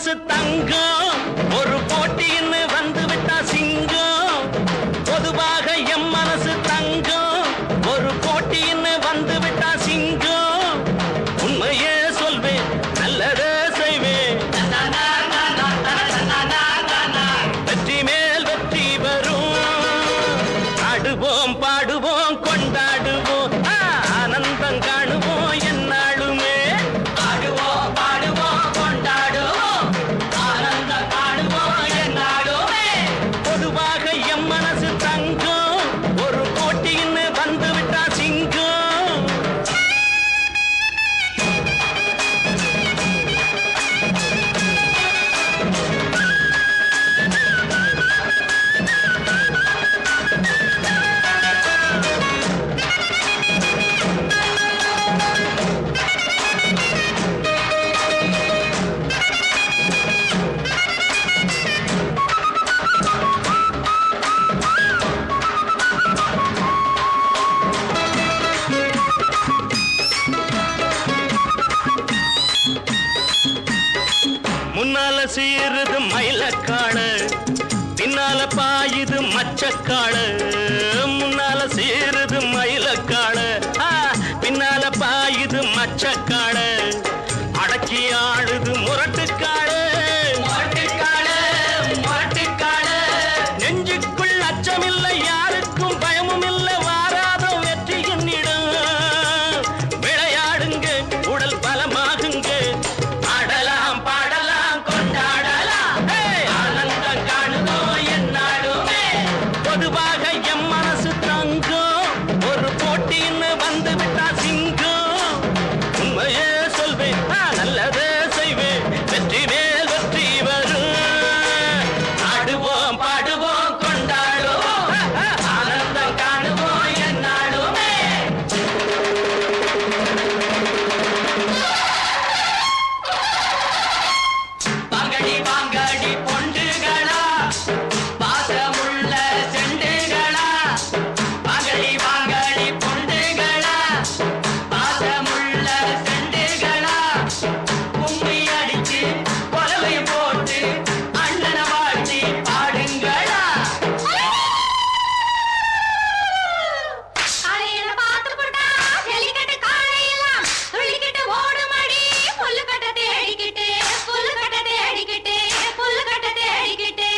மனசு தங்கம் ஒரு போட்டின்னு வந்து விட்டா சிங்கம் பொதுவாக எம் மனசு தங்கம் ஒரு போட்டின்னு வந்து விட்டா சிங்கம் உண்மையே சொல்வேன் நல்லதே செய்வேன் வெற்றி மேல் வெற்றி வரும் ஆடுவோம் பாடுவோம் கொண்டாடுவோம் ஆனந்தம் காணுவோம் என்னாலுமே ஆடுவோம் பாடுவோம் கொண்டாடுவோம் ஆனந்தம் காணுவோம் என்னாலுமே பொதுவாக எம் மனசு தங்கம் ஒரு போட்டின்னு வந்து விட்டா சிங்கம் முன்னால சீருது மயிலக்காடு பின்னால பாயுது மச்சக்காடு முன்னால சீருது மயிலக்காடு பின்னால பாயுது மச்சக்காடு அடக்கி ஆடுது முரட்டுக்காடு நெஞ்சுக்குள் அச்சமில்லை யாருக்கும் பயமும் இல்லை வாராத வெற்றி என்னிடம் விளையாடுங்க உடல் பலமாகுங்க ஆடலாம் பாடலாம் கொண்டாடலாம் ஆனந்தம் காணுவோம் என்னாலுமே பொதுவாக எம் மனசு தங்கம் ஒரு போட்டின்னு வந்து விட்டா சிங்கம் உண்மையே சொல்வேன் நல்லதே செய்வேன் வெற்றி மேல் வெற்றி வரும் ஆடுவோம் பாடுவோம் கொண்டாடுவோம் ஆனந்தம் காணுவோம் என்னாலுமே வாங்கடி வாங்கடி பொண்டுகளா பாசமுள்ள செண்டுகளா வாங்கடி வாங்கடி பொண்டுகளா பாசமுள்ள செண்டுகளா கும்மி அடிச்சு கொலவை போட்டு அண்ணனை வாழ்த்தி பாடுங்களா காலையில பார்த்து போட்டா ஜல்லிக்கட்டு காலையெல்லாம் துள்ளிக்கிட்டு ஓடுமடி புல்லுக்கட்டை தேடிக்கிட்டு புல்லுக்கட்டை தேடிக்கிட்டு புல்லுக்கட்டை தேடிக்கிட்டு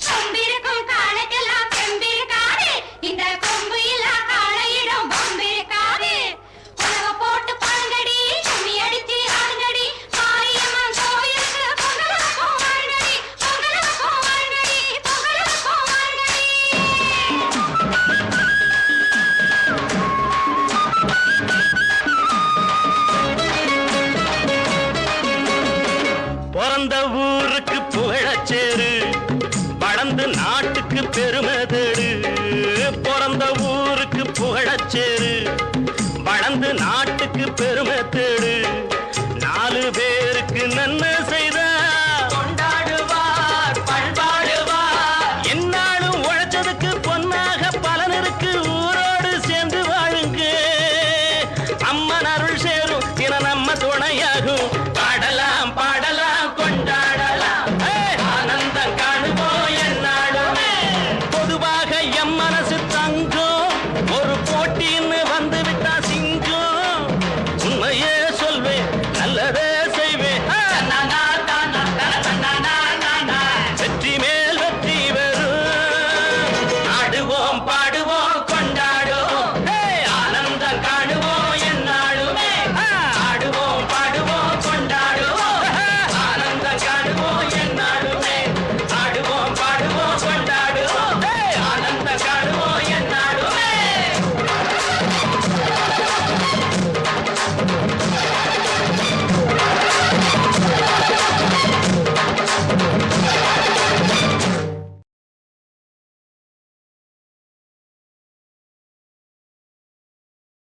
கொம்பிருக்கும் காளைக்கெல்லாம் செம்பிருக்காது இந்த கொம்பு இல்லா காளையிடம் பொம்பிருக்காது உலக போட்டு பாருங்கடி கும்மி அடிச்சு ஆடுங்கடி மாரியம்மன் கோயிலுக்கு பொங்கலுக்கும் வாருங்கடி பொங்கலுக்கும் வாருங்கடி பொங்கலுக்கும் வாருங்கடி பிறந்த ஊருக்கு புகழச்சேரு வளர்ந்து நாட்டுக்கு பெருமை தேடு பிறந்த ஊருக்கு புகழச்சேரு வளர்ந்து நாட்டுக்கு பெருமை தேடு